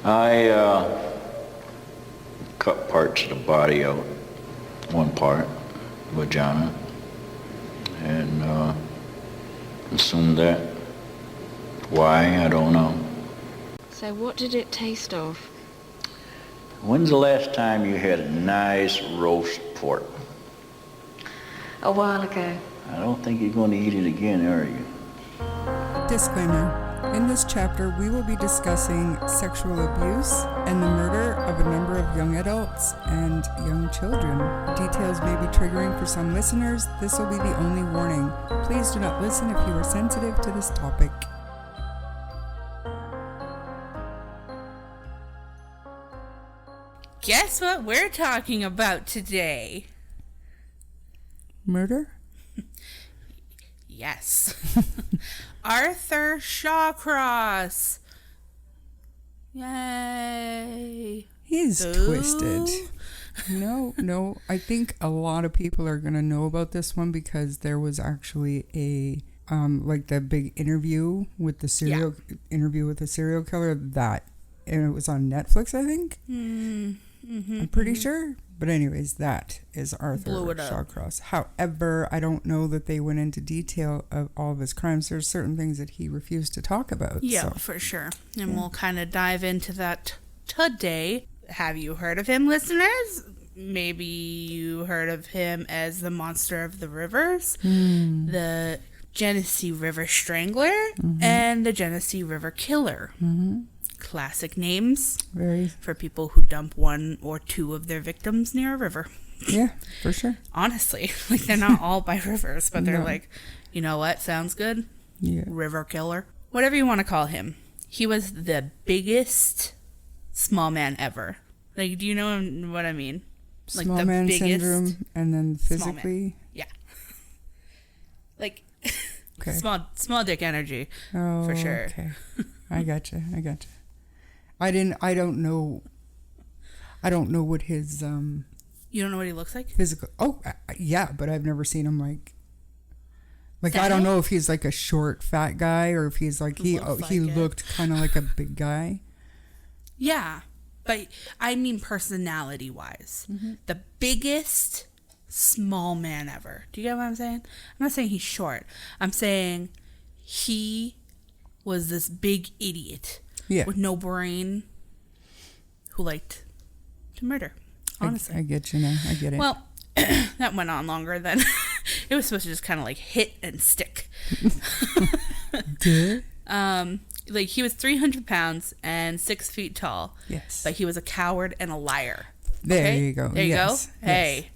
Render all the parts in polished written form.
I cut parts of the body out, one part, vagina, and assumed that. Why, I don't know. So what did it taste of? When's the last time you had a nice roast pork? A while ago. I don't think you're going to eat it again, are you? Disclaimer. In this chapter, we will be discussing sexual abuse and the murder of a number of young adults and young children. Details may be triggering for some listeners. This will be the only warning. Please do not listen if you are sensitive to this topic. Guess what we're talking about today? Murder? Yes. Arthur Shawcross. Yay. He's twisted. No. I think a lot of people are going to know about this one because there was actually a like the big interview with the serial killer that, and it was on Netflix, I think. I'm pretty sure. But anyways, that is Arthur Shawcross. However, I don't know that they went into detail of all of his crimes. There's certain things that he refused to talk about. Yeah, for sure. And we'll kind of dive into that today. Have you heard of him, listeners? Maybe you heard of him as the Monster of the Rivers, the Genesee River Strangler, and the Genesee River Killer. Classic names for people who dump one or two of their victims near a river. Yeah, for sure. Honestly, like they're not all by rivers, but they're like, you know what? Sounds good. Yeah. River killer. Whatever you want to call him. He was the biggest small man ever. Like, do you know what I mean? Like small the man biggest syndrome and then physically. Yeah. Like okay. small dick energy. Oh, for sure. Okay. I gotcha. I don't know what his You don't know what he looks like? physical. Oh, yeah, but I've never seen him like Fat? I don't know if he's like a short fat guy or if he's like he looked kind of like a big guy. Yeah. But I mean personality wise. The biggest small man ever. Do you get what I'm saying? I'm not saying he's short. I'm saying he was this big idiot. Yeah. With no brain, who liked to murder. Honestly, I get you now. I get it. Well, that went on longer than it was supposed to. Just kind of like hit and stick. Like he was 300 pounds and 6 feet tall. Yes. But he was a coward and a liar. There you go. There you go. Yes. Hey.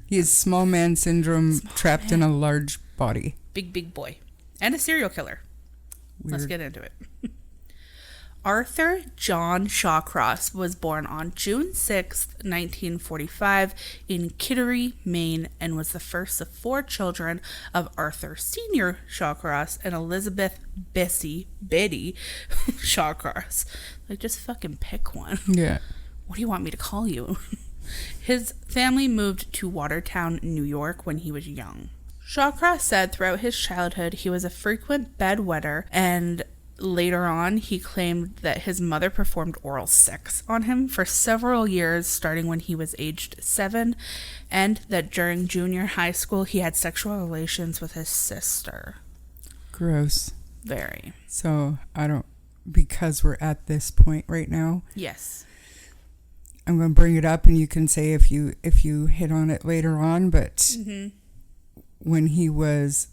He has small man syndrome, trapped in a large body. Big boy, and a serial killer. Weird. Let's get into it. Arthur John Shawcross was born on June 6, 1945 in Kittery, Maine, and was the first of 4 children of Arthur Sr. Shawcross and Elizabeth Betty Shawcross. Like, just fucking pick one. Yeah. What do you want me to call you? His family moved to Watertown, New York when he was young. Shawcross said throughout his childhood he was a frequent bedwetter, and later on, he claimed that his mother performed oral sex on him for several years, starting when he was aged 7, and that during junior high school, he had sexual relations with his sister. Gross. Very. So, because we're at this point right now. Yes. I'm going to bring it up and you can say if you hit on it later on, but when he was,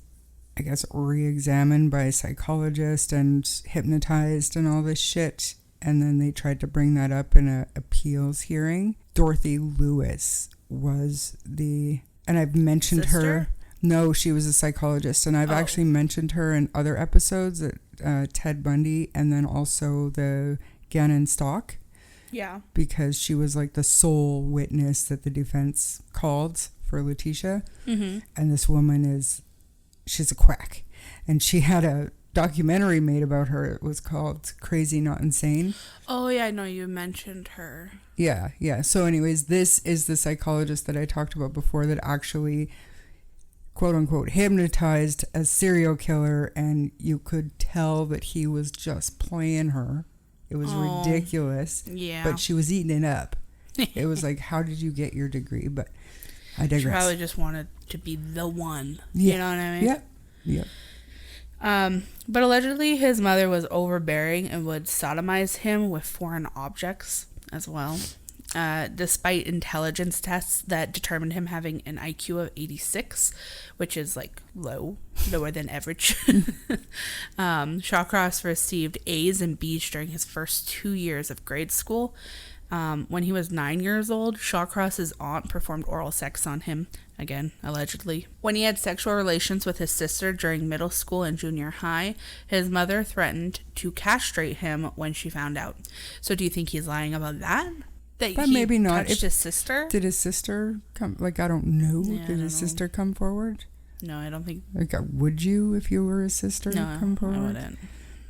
I guess, re-examined by a psychologist and hypnotized and all this shit. And then they tried to bring that up in a appeals hearing. Dorothy Lewis was and I've mentioned Sister? her. No, she was a psychologist. And I've actually mentioned her in other episodes at Ted Bundy and then also the Gannon Stalk. Yeah. Because she was like the sole witness that the defense called for Letitia. And this woman she's a quack. And she had a documentary made about her. It was called Crazy Not Insane. Oh, yeah, I know you mentioned her. Yeah. So anyways, this is the psychologist that I talked about before that actually, quote unquote, hypnotized a serial killer. And you could tell that he was just playing her. It was ridiculous. Yeah. But she was eating it up. It was like, how did you get your degree? But I digress. She probably just wanted to be the one. Yeah. You know what I mean? Yep. But allegedly his mother was overbearing and would sodomize him with foreign objects as well. Despite intelligence tests that determined him having an IQ of 86, which is like lower than average. Shawcross received A's and B's during his first 2 years of grade school. When he was 9 years old, Shawcross's aunt performed oral sex on him, again, allegedly. When he had sexual relations with his sister during middle school and junior high, his mother threatened to castrate him when she found out. So do you think he's lying about that? That But he maybe not. touched his sister? Did his sister come? Like, I don't know. Yeah, Did his sister come forward? No, I don't think. Like, would you if you were his sister come forward? I wouldn't.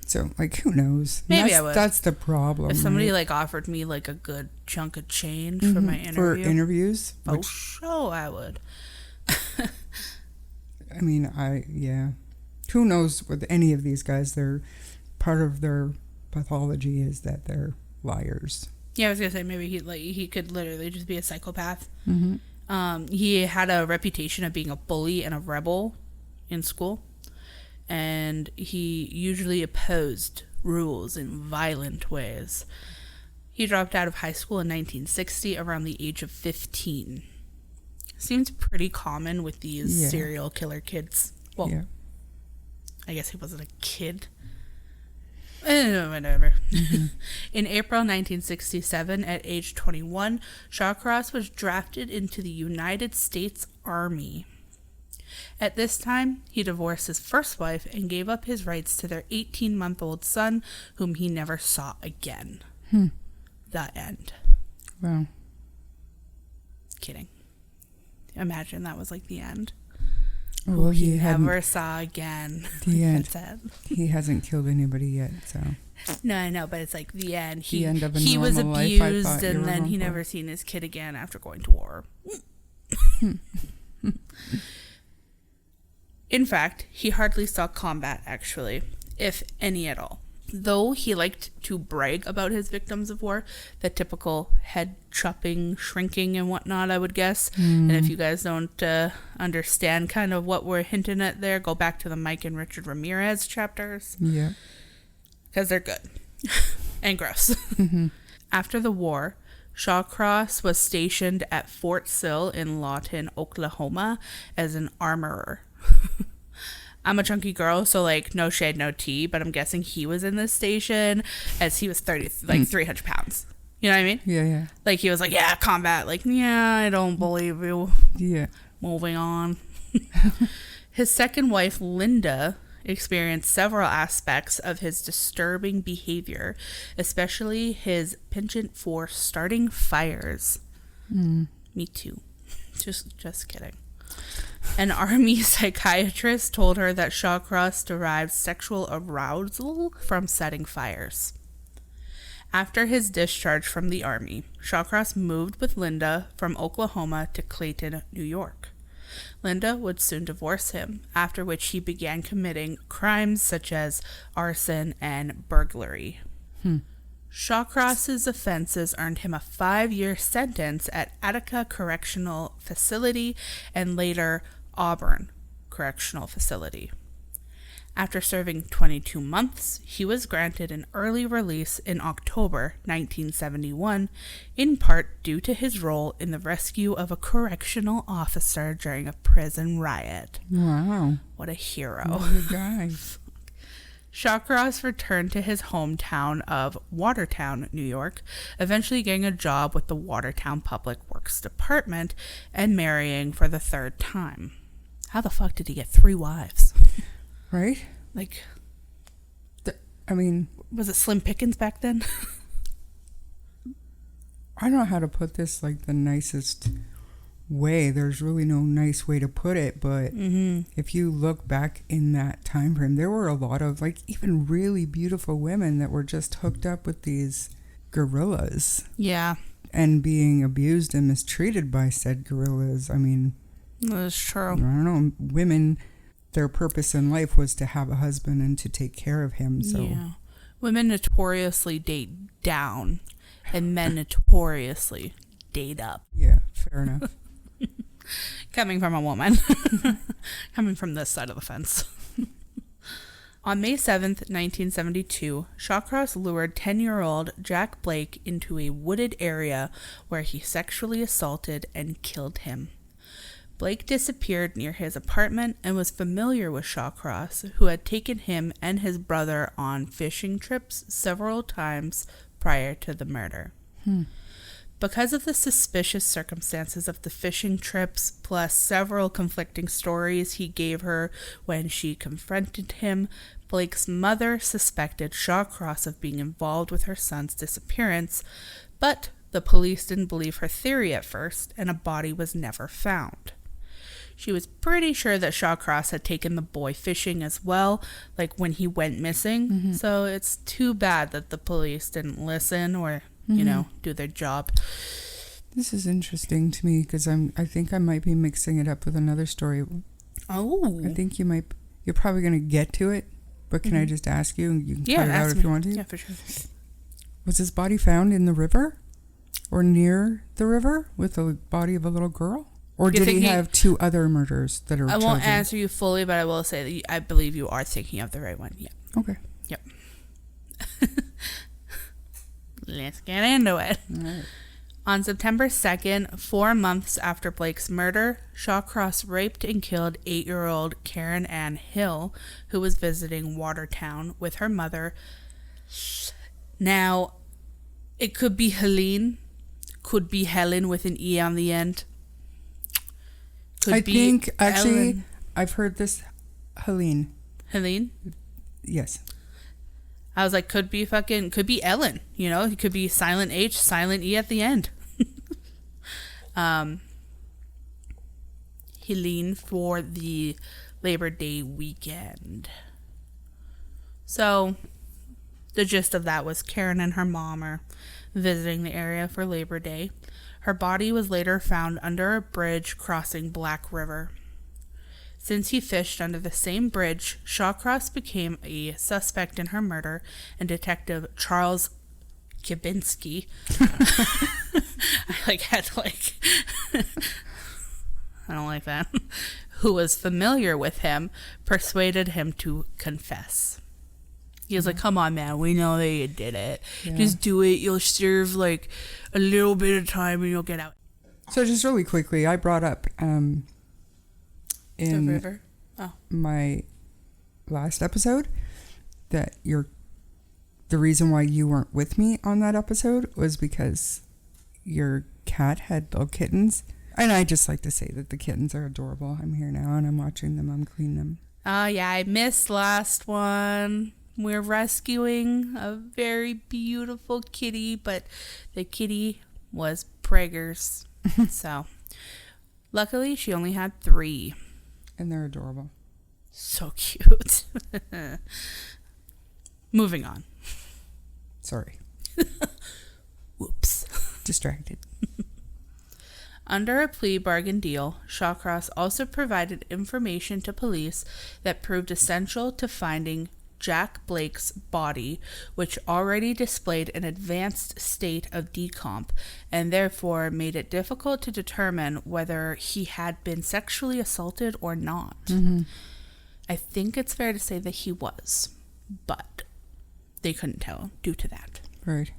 So, like, who knows? Maybe I would. That's the problem. If somebody right? like offered me like a good chunk of change for my interview, For interviews? oh, sure I would. I mean, yeah. Who knows with any of these guys? They're part of their pathology is that they're liars. Yeah, I was gonna say maybe he could literally just be a psychopath. Mm-hmm. He had a reputation of being a bully and a rebel in school, and he usually opposed rules in violent ways. He dropped out of high school in 1960 around the age of 15. Seems pretty common with these serial killer kids. Well, yeah. I guess he wasn't a kid. Whatever. Mm-hmm. In April 1967, at age 21, Shawcross was drafted into the United States Army. At this time, he divorced his first wife and gave up his rights to their 18-month-old son, whom he never saw again. The end. Wow. Kidding. Imagine that was like the end. Well, he never saw again. The end. That's it. He hasn't killed anybody yet, so. No, I know, but it's like the end. The end of a he was normal life, I abused, thought you and were then going he for. never seen his kid again after going to war. In fact, he hardly saw combat, actually, if any at all. Though he liked to brag about his victims of war, the typical head chopping, shrinking, and whatnot, I would guess. And if you guys don't understand kind of what we're hinting at there, go back to the Mike and Richard Ramirez chapters. Yeah. Because they're good and gross. After the war, Shawcross was stationed at Fort Sill in Lawton, Oklahoma as an armorer. I'm a chunky girl, so like no shade, no tea, but I'm guessing he was in this station as he was 300 pounds. You know what I mean? Yeah. Like he was like, yeah, combat. Like, yeah, I don't believe you. Yeah. Moving on. His second wife, Linda, experienced several aspects of his disturbing behavior, especially his penchant for starting fires. Me too. Just kidding. An army psychiatrist told her that Shawcross derived sexual arousal from setting fires. After his discharge from the army, Shawcross moved with Linda from Oklahoma to Clayton, New York. Linda would soon divorce him, after which he began committing crimes such as arson and burglary. Shawcross's offenses earned him a 5-year sentence at Attica Correctional Facility and later Auburn Correctional Facility. After serving 22 months, he was granted an early release in October 1971, in part due to his role in the rescue of a correctional officer during a prison riot. Wow. What a hero. What a guy. Shawcross returned to his hometown of Watertown, New York, eventually getting a job with the Watertown Public Works Department and marrying for the third time. How the fuck did he get 3 wives? Right? Like, I mean, was it Slim Pickens back then? I don't know how to put this like the nicest way. There's really no nice way to put it, but if you look back in that time frame, there were a lot of like even really beautiful women that were just hooked up with these gorillas. Yeah. And being abused and mistreated by said gorillas. I mean, That's true. I don't know, women, their purpose in life was to have a husband and to take care of him. So Yeah. Women notoriously date down, and men notoriously date up. Yeah, fair enough. Coming from a woman. Coming from this side of the fence. On May 7th, 1972, Shawcross lured 10-year-old Jack Blake into a wooded area where he sexually assaulted and killed him. Blake disappeared near his apartment and was familiar with Shawcross, who had taken him and his brother on fishing trips several times prior to the murder. Because of the suspicious circumstances of the fishing trips, plus several conflicting stories he gave her when she confronted him, Blake's mother suspected Shawcross of being involved with her son's disappearance, but the police didn't believe her theory at first, and a body was never found. She was pretty sure that Shawcross had taken the boy fishing as well, like when he went missing, so it's too bad that the police didn't listen or do their job. This is interesting to me because I think I might be mixing it up with another story. Oh. I think you're probably going to get to it, but can I just ask you? You can cut it out if you want to. Yeah, for sure. Was his body found in the river or near the river with the body of a little girl? Or did he have two other murders that are I won't chosen? answer you fully, but I will say that I believe you are thinking of the right one. Yeah. Okay. Yep. Let's get into it. All right. On September 2nd, 4 months after Blake's murder, Shawcross raped and killed 8-year-old Karen Ann Hill, who was visiting Watertown with her mother. Now, it could be Helene, could be Helen with an E on the end. I think, actually, Ellen. I've heard this. Helene. Helene? Yes. I was like, could be Ellen, it could be silent H, silent E at the end. Helene for the Labor Day weekend. So, the gist of that was Karen and her mom are visiting the area for Labor Day. Her body was later found under a bridge crossing Black River. Since he fished under the same bridge, Shawcross became a suspect in her murder, and Detective Charles Kibinski, I don't like that, who was familiar with him, persuaded him to confess. He was like, come on, man, we know that you did it. Yeah. Just do it. You'll serve like a little bit of time and you'll get out. So just really quickly, I brought up in The river? Oh. my last episode that the reason why you weren't with me on that episode was because your cat had little kittens. And I just like to say that the kittens are adorable. I'm here now and I'm watching them. I'm cleaning them. Oh, yeah, I missed last one. We're rescuing a very beautiful kitty, but the kitty was preggers. So, luckily, she only had 3. And they're adorable. So cute. Moving on. Sorry. Whoops. Distracted. Under a plea bargain deal, Shawcross also provided information to police that proved essential to finding Jack Blake's body, which already displayed an advanced state of decomp and therefore made it difficult to determine whether he had been sexually assaulted or not. Mm-hmm. I think it's fair to say that he was, but they couldn't tell due to that. Right.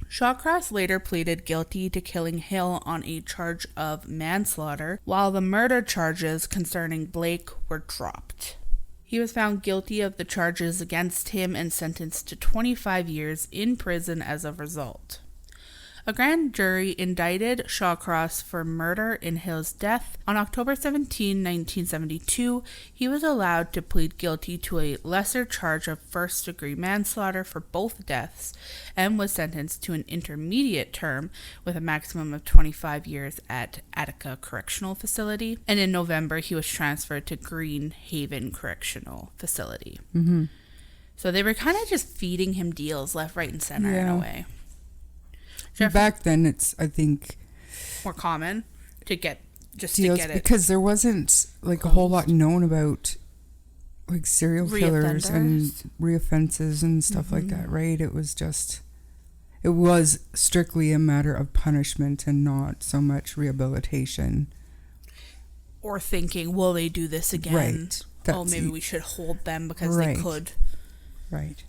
Shawcross later pleaded guilty to killing Hill on a charge of manslaughter, while the murder charges concerning Blake were dropped. He was found guilty of the charges against him and sentenced to 25 years in prison as a result. A grand jury indicted Shawcross for murder in Hill's death. On October 17, 1972, he was allowed to plead guilty to a lesser charge of first-degree manslaughter for both deaths and was sentenced to an intermediate term with a maximum of 25 years at Attica Correctional Facility. And in November, he was transferred to Green Haven Correctional Facility. Mm-hmm. So they were kind of just feeding him deals left, right, and center in a way. Back then, it's, I think, more common to get deals to get it because there wasn't like a whole lot known about like serial killers and Reoffenders. reoffenses and stuff like that, right? It was strictly a matter of punishment and not so much rehabilitation. Or thinking, will they do this again? Right. Maybe we should hold them because Right. they could. Right.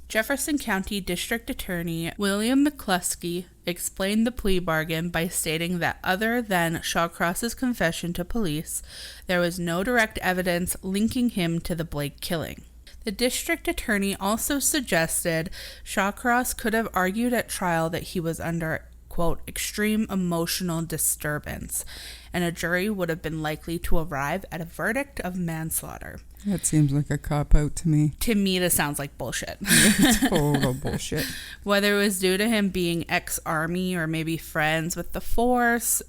Jefferson County District Attorney William McCluskey explained the plea bargain by stating that other than Shawcross's confession to police, there was no direct evidence linking him to the Blake killing. The district attorney also suggested Shawcross could have argued at trial that he was under, quote, extreme emotional disturbance, and a jury would have been likely to arrive at a verdict of manslaughter. That seems like a cop-out to me. To me, this sounds like bullshit. Total bullshit. Whether it was due to him being ex-army or maybe friends with the force,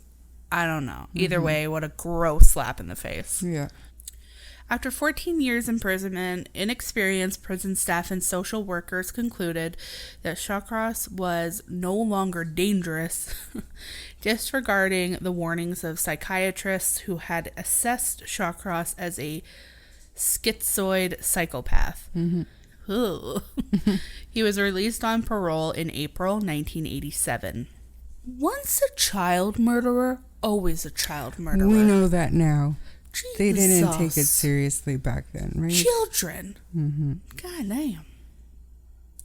I don't know. Either way, what a gross slap in the face. Yeah. After 14 years imprisonment, inexperienced prison staff and social workers concluded that Shawcross was no longer dangerous, disregarding the warnings of psychiatrists who had assessed Shawcross as a schizoid psychopath. Ugh. He was released on parole in April 1987. Once a child murderer, always a child murderer. We know that now. Jesus. They didn't take it seriously back then, right? Children. God damn.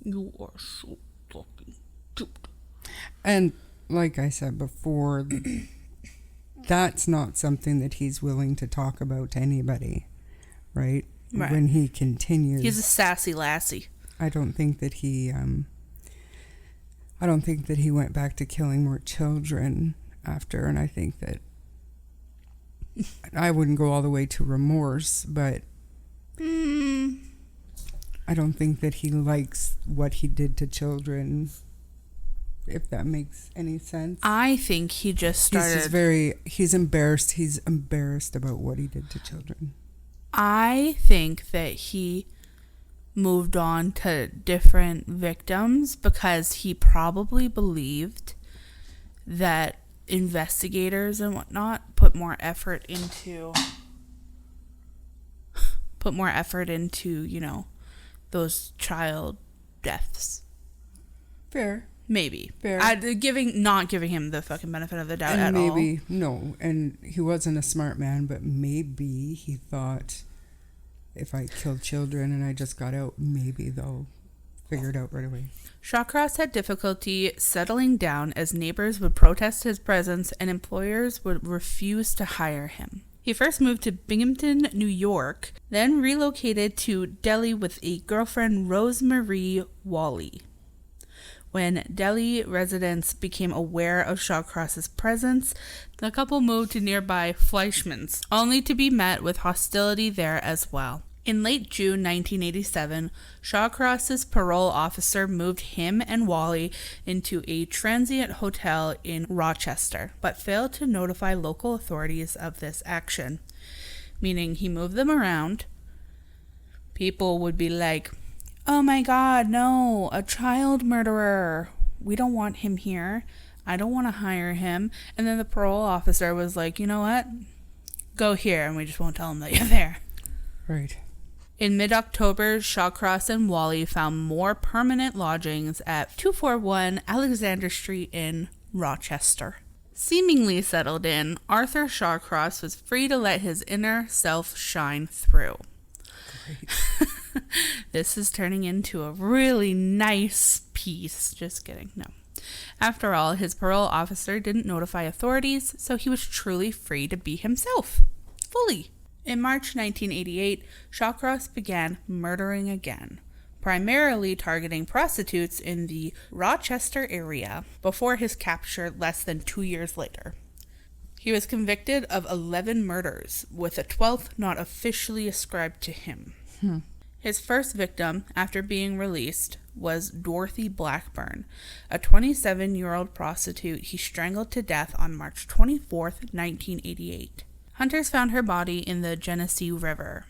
You are so fucking cute. And like I said before, that's not something that he's willing to talk about to anybody, right? When he continues. He's a sassy lassie. I don't think that he went back to killing more children after, and I think that I wouldn't go all the way to remorse, but I don't think that he likes what he did to children, if that makes any sense. I think he just started... He's embarrassed. He's embarrassed about what he did to children. I think that he moved on to different victims because he probably believed that investigators and whatnot put more effort into, those child deaths. Fair. Maybe. Fair. Not giving him the fucking benefit of the doubt And at all. maybe, no, and he wasn't a smart man, but maybe he thought, if I kill children and I just got out, maybe they'll figure it out right away. Shawcross had difficulty settling down as neighbors would protest his presence and employers would refuse to hire him. He first moved to Binghamton, New York, then relocated to Delhi with a girlfriend, Rosemarie Wally. When Delhi residents became aware of Shawcross's presence, the couple moved to nearby Fleischmann's, only to be met with hostility there as well. In late June 1987, Shawcross's parole officer moved him and Wally into a transient hotel in Rochester, but failed to notify local authorities of this action, meaning he moved them around. People would be like, "Oh my God, no, a child murderer. We don't want him here. I don't want to hire him." And then the parole officer was like, "You know what? Go here, and we just won't tell him that you're there." Right. In mid-October, Shawcross and Wally found more permanent lodgings at 241 Alexander Street in Rochester. Seemingly settled in, Arthur Shawcross was free to let his inner self shine through. Great. This is turning into a really nice piece. Just kidding. No. After all, his parole officer didn't notify authorities, so he was truly free to be himself. Fully. In March 1988, Shawcross began murdering again, primarily targeting prostitutes in the Rochester area before his capture less than 2 years later. He was convicted of 11 murders, with a 12th not officially ascribed to him. His first victim, after being released, was Dorothy Blackburn, a 27-year-old prostitute he strangled to death on March 24th, 1988. Hunters found her body in the Genesee River.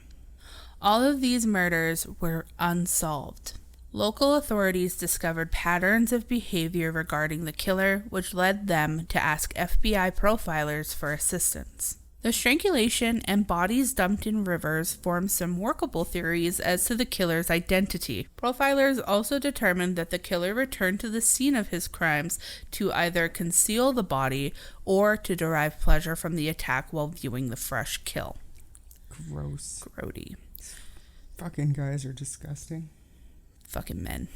All of these murders were unsolved. Local authorities discovered patterns of behavior regarding the killer, which led them to ask FBI profilers for assistance. The strangulation and bodies dumped in rivers form some workable theories as to the killer's identity. Profilers also determined that the killer returned to the scene of his crimes to either conceal the body or to derive pleasure from the attack while viewing the fresh kill. Gross. Grody. Fucking guys are disgusting. Fucking men.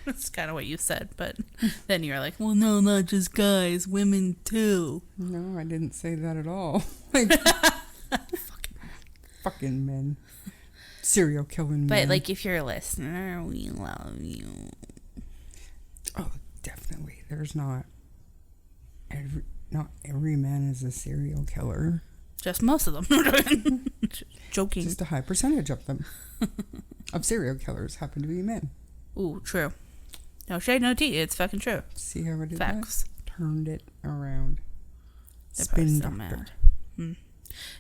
That's kind of what you said, but then you're like, well, no, not just guys, women too. No, I didn't say that at all. Like, fucking men. Serial killing men. But, like, if you're a listener, we love you. Oh, definitely. There's not every man is a serial killer. Just most of them. Just joking. Just a high percentage of them. Of serial killers happen to be men. Ooh, true. No shade, no tea. It's fucking true. See how I did Facts. that? Turned it around. They're probably Spin so doctor. mad.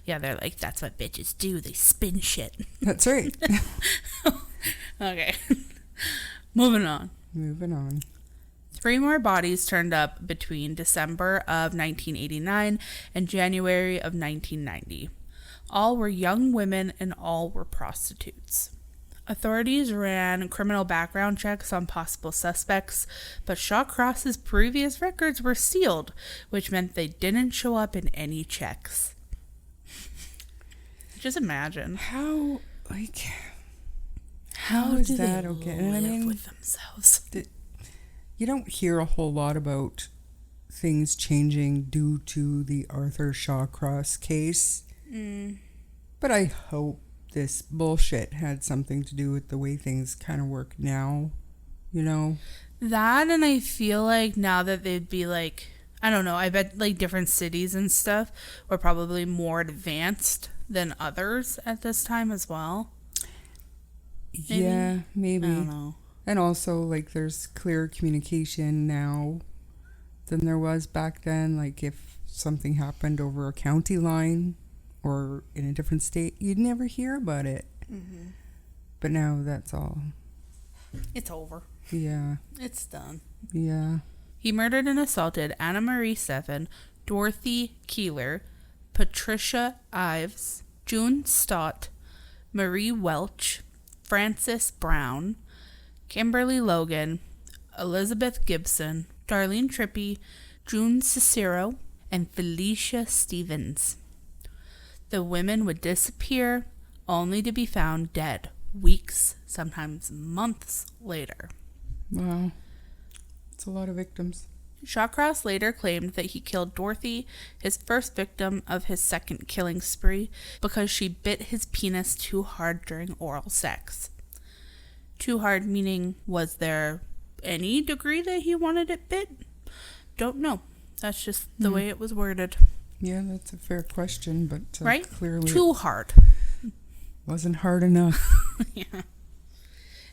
Yeah, they're like, that's what bitches do. They spin shit. That's right. Okay. Moving on. Moving on. 3 more bodies turned up between December of 1989 and January of 1990. All were young women and all were prostitutes. Authorities ran criminal background checks on possible suspects, but Shawcross's previous records were sealed, which meant they didn't show up in any checks. Just imagine. How How is do that they okay? live And I mean, with themselves? you don't hear a whole lot about things changing due to the Arthur Shawcross case. But I hope this bullshit had something to do with the way things kind of work now, you know? That, and I feel like now that they'd be like, I don't know, I bet like different cities and stuff were probably more advanced than others at this time as well. Maybe? Yeah, maybe. I don't know. And also, like, there's clear communication now than there was back then. Like, if something happened over a county line or in a different state, you'd never hear about it. Mm-hmm. But now that's all. It's over. Yeah. It's done. Yeah. He murdered and assaulted Anna Marie Seven, Dorothy Keeler, Patricia Ives, June Stott, Marie Welch, Frances Brown, Kimberly Logan, Elizabeth Gibson, Darlene Trippi, June Cicero, and Felicia Stevens. The women would disappear, only to be found dead weeks, sometimes months later. Wow. It's a lot of victims. Shawcross later claimed that he killed Dorothy, his first victim of his second killing spree, because she bit his penis too hard during oral sex. Too hard meaning, was there any degree that he wanted it bit? Don't know. That's just the way it was worded. Yeah, that's a fair question, but Right? clearly Too hard. it wasn't hard enough. Yeah.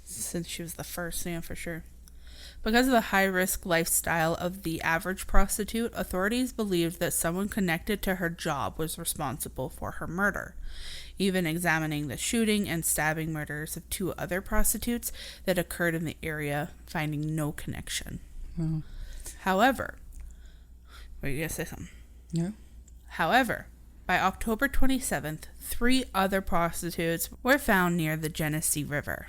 Since she was the first, yeah, for sure. Because of the high-risk lifestyle of the average prostitute, authorities believed that someone connected to her job was responsible for her murder, even examining the shooting and stabbing murders of 2 other prostitutes that occurred in the area, finding no connection. Wow. However, were you going to say something? Yeah. However, by October 27th, 3 other prostitutes were found near the Genesee River,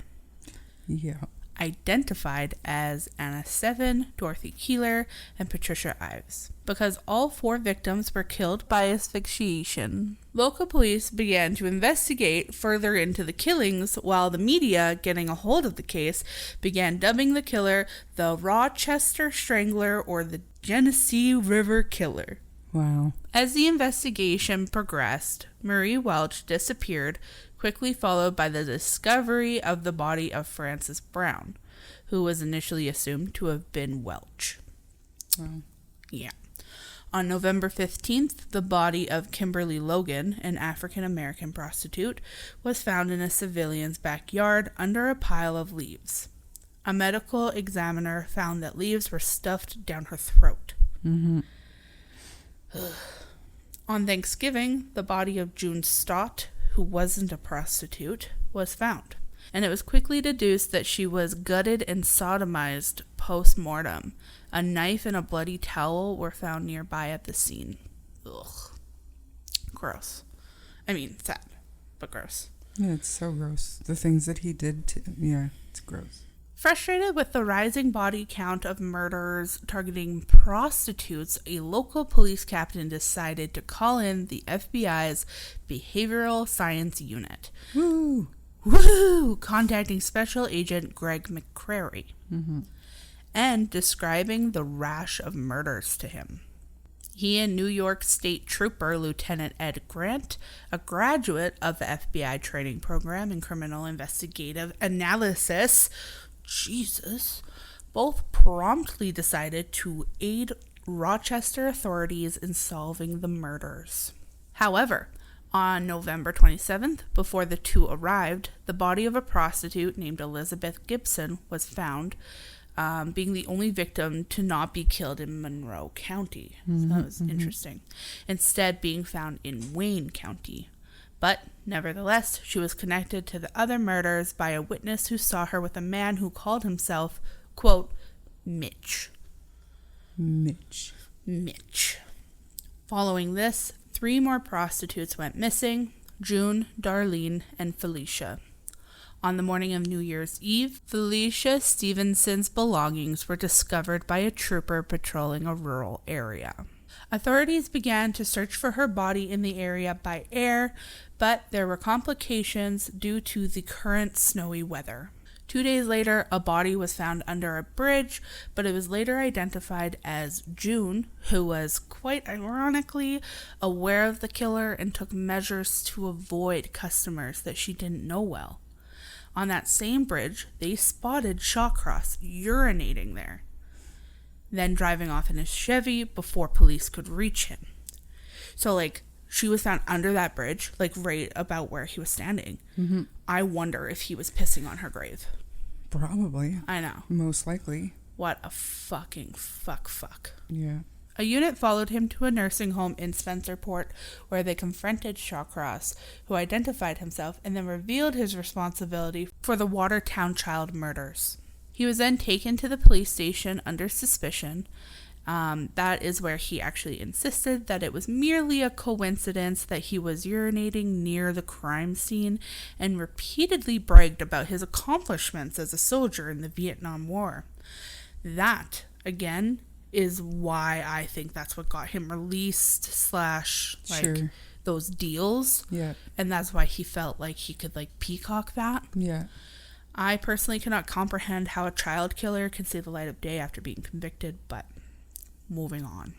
Yeah. identified as Anna Seven, Dorothy Keeler, and Patricia Ives, because all 4 victims were killed by asphyxiation. Local police began to investigate further into the killings, while the media, getting a hold of the case, began dubbing the killer the Rochester Strangler or the Genesee River Killer. Wow. As the investigation progressed, Marie Welch disappeared, quickly followed by the discovery of the body of Frances Brown, who was initially assumed to have been Welch. Wow. Yeah. On November 15th, the body of Kimberly Logan, an African-American prostitute, was found in a civilian's backyard under a pile of leaves. A medical examiner found that leaves were stuffed down her throat. Mm-hmm. On Thanksgiving, the body of June Stott, who wasn't a prostitute, was found, and it was quickly deduced that she was gutted and sodomized post-mortem. A knife and a bloody towel were found nearby at the scene. Ugh. Gross. I mean, sad, but gross. Yeah, it's so gross. The things that he did to, yeah, it's gross. Frustrated with the rising body count of murders targeting prostitutes, a local police captain decided to call in the FBI's Behavioral Science Unit. Woo! Woo! Contacting Special Agent Greg McCrary and describing the rash of murders to him. He and New York State Trooper Lieutenant Ed Grant, a graduate of the FBI training program in criminal investigative analysis, both promptly decided to aid Rochester authorities in solving the murders. However, on November 27th, before the two arrived, the body of a prostitute named Elizabeth Gibson was found, being the only victim to not be killed in Monroe County. So that was interesting. Instead, being found in Wayne County. But, nevertheless, she was connected to the other murders by a witness who saw her with a man who called himself, quote, Mitch. Following this, 3 more prostitutes went missing: June, Darlene, and Felicia. On the morning of New Year's Eve, Felicia Stevenson's belongings were discovered by a trooper patrolling a rural area. Authorities began to search for her body in the area by air, but there were complications due to the current snowy weather. 2 days later, a body was found under a bridge, but it was later identified as June, who was, quite ironically, aware of the killer and took measures to avoid customers that she didn't know well. On that same bridge, they spotted Shawcross urinating there, then driving off in his Chevy before police could reach him. So, she was found under that bridge, right about where he was standing. I wonder if he was pissing on her grave. Probably. I know. Most likely. What a fucking fuck. Yeah. A unit followed him to a nursing home in Spencerport, where they confronted Shawcross, who identified himself and then revealed his responsibility for the Watertown child murders. He was then taken to the police station under suspicion. That is where he actually insisted that it was merely a coincidence that he was urinating near the crime scene, and repeatedly bragged about his accomplishments as a soldier in the Vietnam War. That, again, is why I think that's what got him released / Sure. those deals. Yeah. And that's why he felt like he could peacock that. Yeah. I personally cannot comprehend how a child killer can see the light of day after being convicted, but moving on.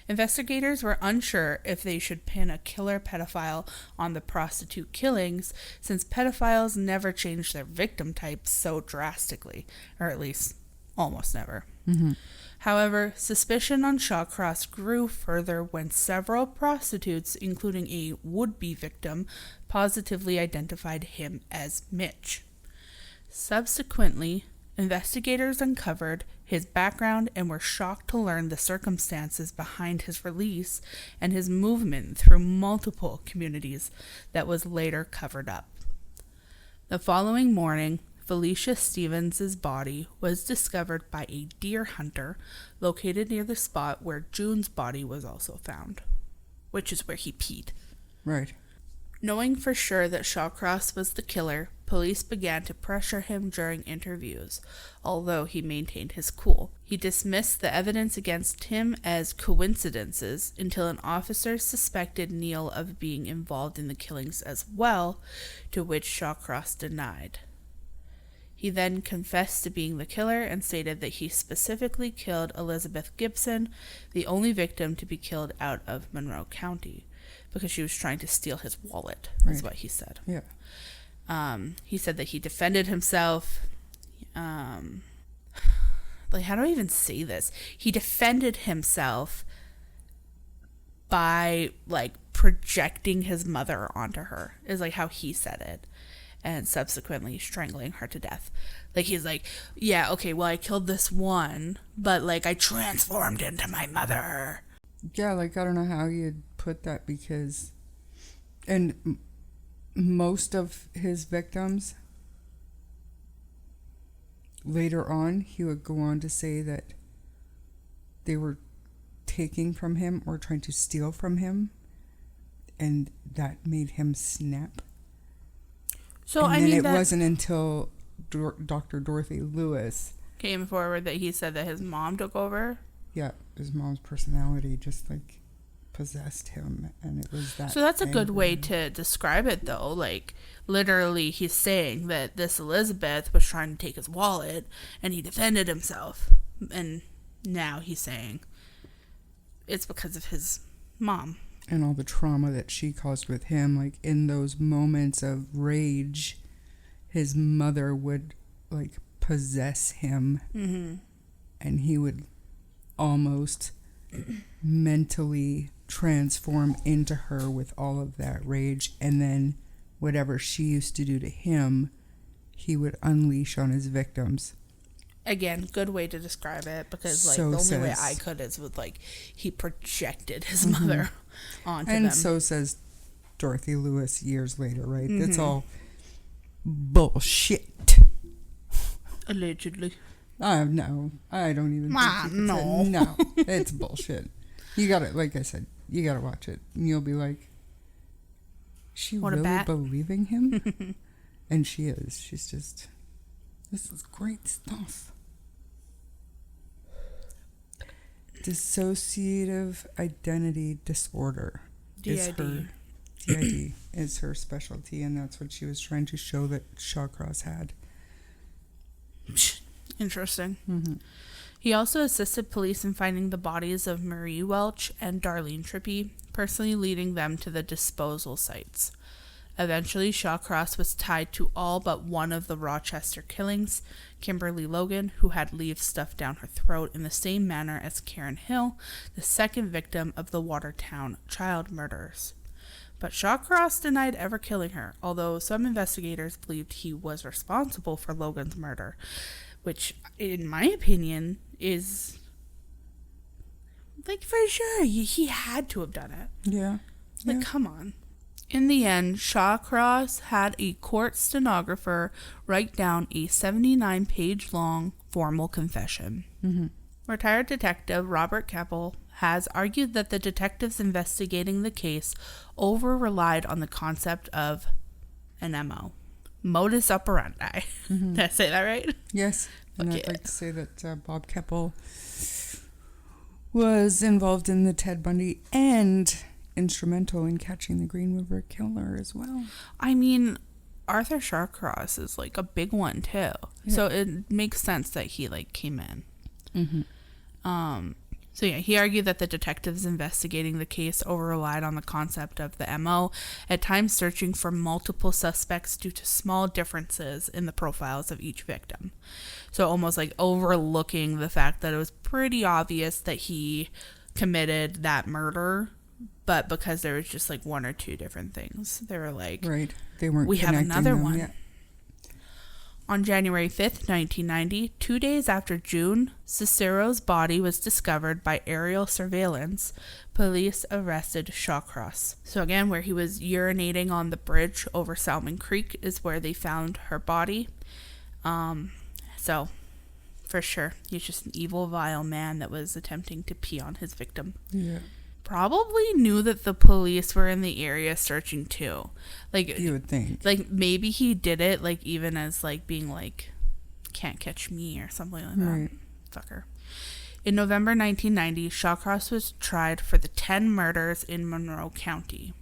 Investigators were unsure if they should pin a killer pedophile on the prostitute killings, since pedophiles never change their victim types so drastically, or at least almost never. However, suspicion on Shawcross grew further when several prostitutes, including a would-be victim, positively identified him as Mitch. Subsequently, investigators uncovered his background and were shocked to learn the circumstances behind his release and his movement through multiple communities that was later covered up. The following morning, Felicia Stevens' body was discovered by a deer hunter located near the spot where June's body was also found, which is where he peed. Right. Knowing for sure that Shawcross was the killer, police began to pressure him during interviews, although he maintained his cool. He dismissed the evidence against him as coincidences until an officer suspected Neal of being involved in the killings as well, to which Shawcross denied. He then confessed to being the killer and stated that he specifically killed Elizabeth Gibson, the only victim to be killed out of Monroe County, because she was trying to steal his wallet, is what he said. Yeah. He said that he defended himself. How do I even say this? He defended himself by, projecting his mother onto her, is, how he said it. And subsequently strangling her to death. He's yeah, okay, well, I killed this one, but, I transformed into my mother. Yeah, I don't know how you'd put that, because... And most of his victims, later on, he would go on to say that they were taking from him or trying to steal from him and that made him snap. So and I then mean, it that wasn't until Dr. Dorothy Lewis, came forward that he said that his mom took over. yeah, his mom's personality just like possessed him, and it was that. So that's a good way anger. to describe it, though. Like, literally, he's saying that this Elizabeth was trying to take his wallet, and he defended himself. And now he's saying it's because of his mom. And all the trauma that she caused with him, like in those moments of rage, his mother would like possess him, and he would almost mentally transform into her with all of that rage, and then whatever she used to do to him, he would unleash on his victims. Again, good way to describe it, because like So the only way says- I could is with like he projected his mother onto And them. so says Dorothy Lewis years later, right? That's all bullshit. Allegedly. No, I don't even think you no. could say- no, it's bullshit. You gotta, like I said, you gotta watch it, and you'll be like, she What a really bat. believing him? And she is. She's just, this is great stuff. Dissociative identity disorder is DID. her DID is her specialty, and that's what she was trying to show that Shawcross had. Interesting. He also assisted police in finding the bodies of Marie Welch and Darlene Trippy, personally leading them to the disposal sites. Eventually, Shawcross was tied to all but one of the Rochester killings, Kimberly Logan, who had leaves stuffed down her throat in the same manner as Karen Hill, the second victim of the Watertown child murders. But Shawcross denied ever killing her, although some investigators believed he was responsible for Logan's murder, which, in my opinion, is, like, for sure, he had to have done it. Yeah. Like, come on. In the end, Shawcross had a court stenographer write down a 79-page-long formal confession. Retired detective Robert Keppel has argued that the detectives investigating the case over-relied on the concept of an MO. Modus operandi. Did I say that right? Yes. And Okay. I'd like to say that Bob Keppel was involved in the Ted Bundy and instrumental in catching the Green River Killer as well. I mean, Arthur Shawcross is like a big one too. Yeah. So it makes sense that he like came in. So yeah, he argued that the detectives investigating the case over-relied on the concept of the MO, at times searching for multiple suspects due to small differences in the profiles of each victim. So almost like overlooking the fact that it was pretty obvious that he committed that murder, but because there was just like one or two different things, they were like, Right. They weren't we have connecting another them one. yet. On January 5th, 1990, 2 days after June Cicero's body was discovered by aerial surveillance, police arrested Shawcross. So again, where he was urinating on the bridge over Salmon Creek is where they found her body. So, for sure, he's just an evil, vile man that was attempting to pee on his victim. Yeah. Probably knew that the police were in the area searching too. Like, You would think. like maybe he did it like even as like being like, can't catch me or something like that. Right. Fucker. In November 1990, Shawcross was tried for the 10 murders in Monroe County.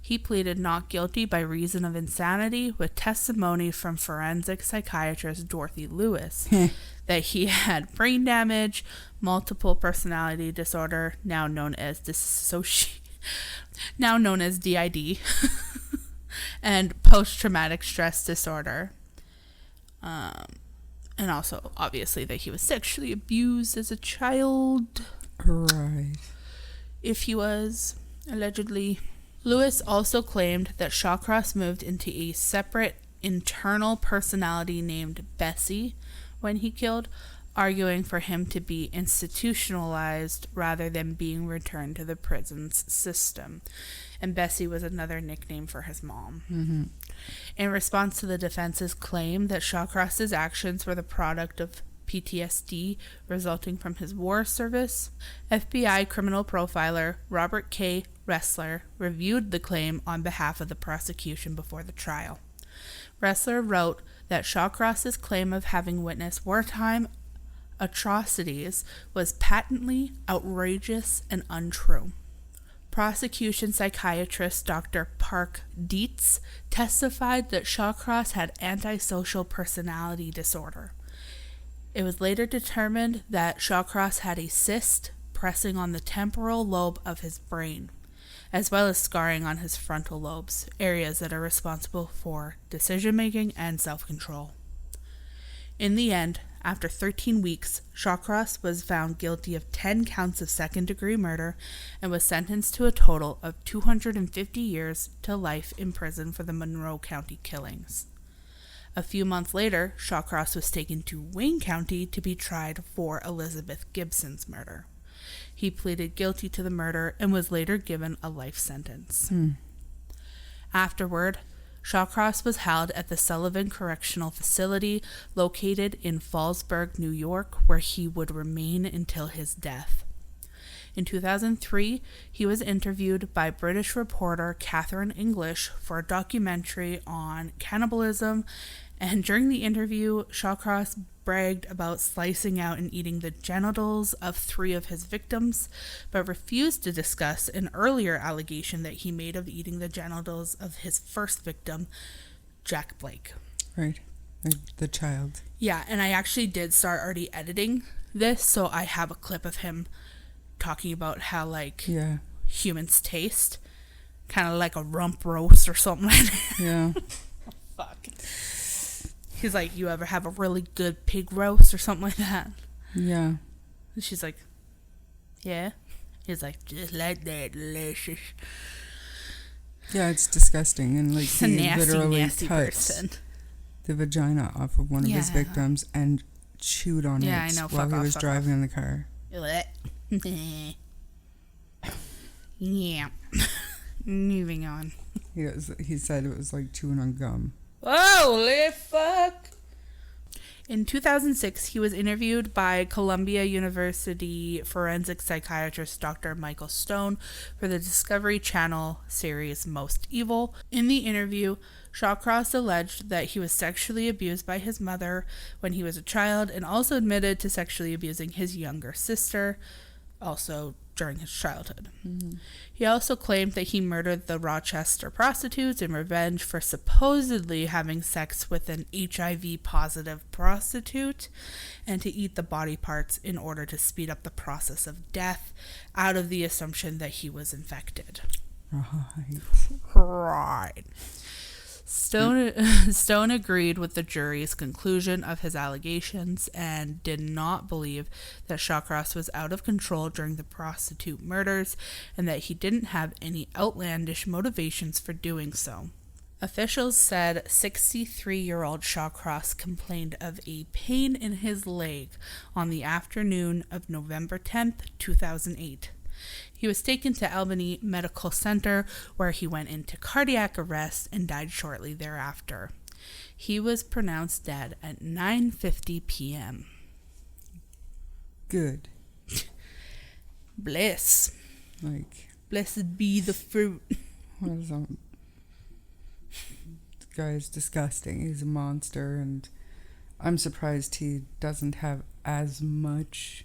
He pleaded not guilty by reason of insanity, with testimony from forensic psychiatrist Dorothy Lewis that he had brain damage, multiple personality disorder, now known as DID, and post-traumatic stress disorder. And also, obviously, that he was sexually abused as a child, Right. if he was, allegedly. Lewis also claimed that Shawcross moved into a separate internal personality named Bessie when he killed, arguing for him to be institutionalized rather than being returned to the prison's system. And Bessie was another nickname for his mom. In response to the defense's claim that Shawcross's actions were the product of PTSD resulting from his war service. FBI criminal profiler Robert K. Ressler reviewed the claim on behalf of the prosecution before the trial. Ressler wrote that Shawcross's claim of having witnessed wartime atrocities was patently outrageous and untrue. Prosecution psychiatrist Dr. Park Dietz testified that Shawcross had antisocial personality disorder. It was later determined that Shawcross had a cyst pressing on the temporal lobe of his brain, as well as scarring on his frontal lobes, areas that are responsible for decision-making and self-control. In the end, after 13 weeks, Shawcross was found guilty of 10 counts of second-degree murder and was sentenced to a total of 250 years to life in prison for the Monroe County killings. A few months later, Shawcross was taken to Wayne County to be tried for Elizabeth Gibson's murder. He pleaded guilty to the murder and was later given a life sentence. Afterward, Shawcross was held at the Sullivan Correctional Facility located in Fallsburg, New York, where he would remain until his death. In 2003, he was interviewed by British reporter Catherine English for a documentary on cannibalism, and during the interview, Shawcross bragged about slicing out and eating the genitals of 3 of his victims, but refused to discuss an earlier allegation that he made of eating the genitals of his first victim, Jack Blake. Right. The child. Yeah, and I actually did start already editing this, so I have a clip of him talking about how, humans taste. Kind of like a rump roast or something like that. Yeah. Fuck. He's like, you ever have a really good pig roast or something like that? Yeah. And she's like, yeah. He's like, just like that, delicious. Yeah, it's disgusting. And He's a nasty cuts person. the vagina off of one of his victims and chewed on it I know. while he was driving in the car. Yeah. Moving on. He said it was like chewing on gum. Holy fuck. In 2006, he was interviewed by Columbia University forensic psychiatrist Dr. Michael Stone for the Discovery Channel series Most Evil. In the interview, Shawcross alleged that he was sexually abused by his mother when he was a child and also admitted to sexually abusing his younger sister, also during his childhood. Mm-hmm. He also claimed that he murdered the Rochester prostitutes in revenge for supposedly having sex with an HIV-positive prostitute and to eat the body parts in order to speed up the process of death out of the assumption that he was infected. Right. Stone agreed with the jury's conclusion of his allegations and did not believe that Shawcross was out of control during the prostitute murders and that he didn't have any outlandish motivations for doing so. Officials said 63-year-old Shawcross complained of a pain in his leg on the afternoon of November 10th, 2008. He was taken to Albany Medical Center, where he went into cardiac arrest and died shortly thereafter. He was pronounced dead at 9:50 p.m. Good. Bless. Blessed be the fruit. What is that? The guy is disgusting. He's a monster, and I'm surprised he doesn't have as much,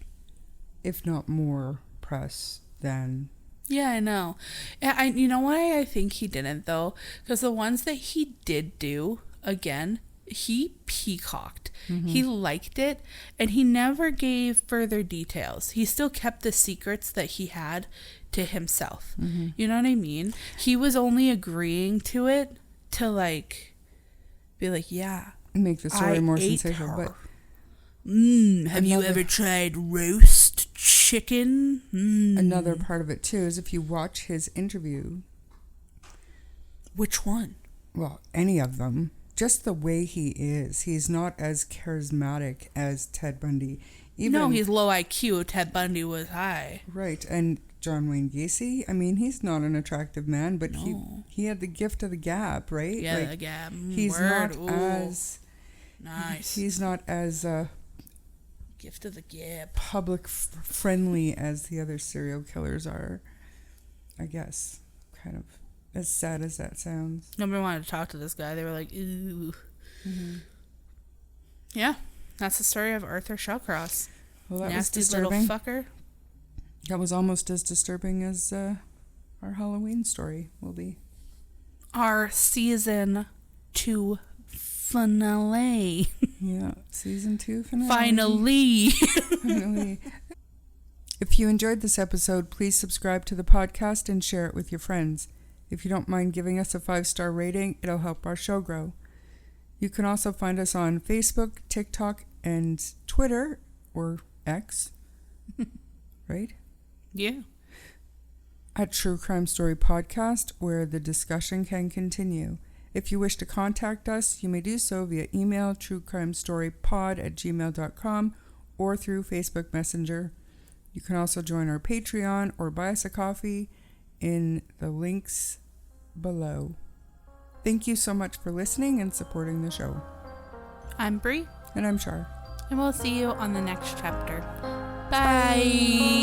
if not more, press than... Yeah, I know. You know why I think he didn't, though? Because the ones that he did do, again, he peacocked. Mm-hmm. He liked it, and he never gave further details. He still kept the secrets that he had to himself. Mm-hmm. You know what I mean? He was only agreeing to it to, be like, yeah, make the story more sensational. But have you ever tried roast chicken? Another part of it too is if you watch his interview. Which one? Well, any of them. Just the way he is. He's not as charismatic as Ted Bundy. No, he's low IQ. Ted Bundy was high. Right. And John Wayne Gacy, I mean, he's not an attractive man, but he had the gift of the gab, right? Yeah, the gab. He's not as... Nice. He's not as Gift of the gab. public friendly as the other serial killers are. I guess. Kind of as sad as that sounds. Nobody wanted to talk to this guy. They were like, ooh. Mm-hmm. Yeah, that's the story of Arthur Shawcross. Well, that Nasty was little disturbing. fucker. That was almost as disturbing as our Halloween story will be. Our season 2 finale. Yeah, season 2 finale. Finally. Finally. If you enjoyed this episode, please subscribe to the podcast and share it with your friends. If you don't mind giving us a 5-star rating, it'll help our show grow. You can also find us on Facebook, TikTok, and Twitter, or X, right? Yeah. At True Crime Story Podcast, where the discussion can continue. If you wish to contact us, you may do so via email, truecrimestorypod@gmail.com, or through Facebook Messenger. You can also join our Patreon or buy us a coffee in the links below. Thank you so much for listening and supporting the show. I'm Bree, And I'm Shar. and we'll see you on the next chapter. Bye.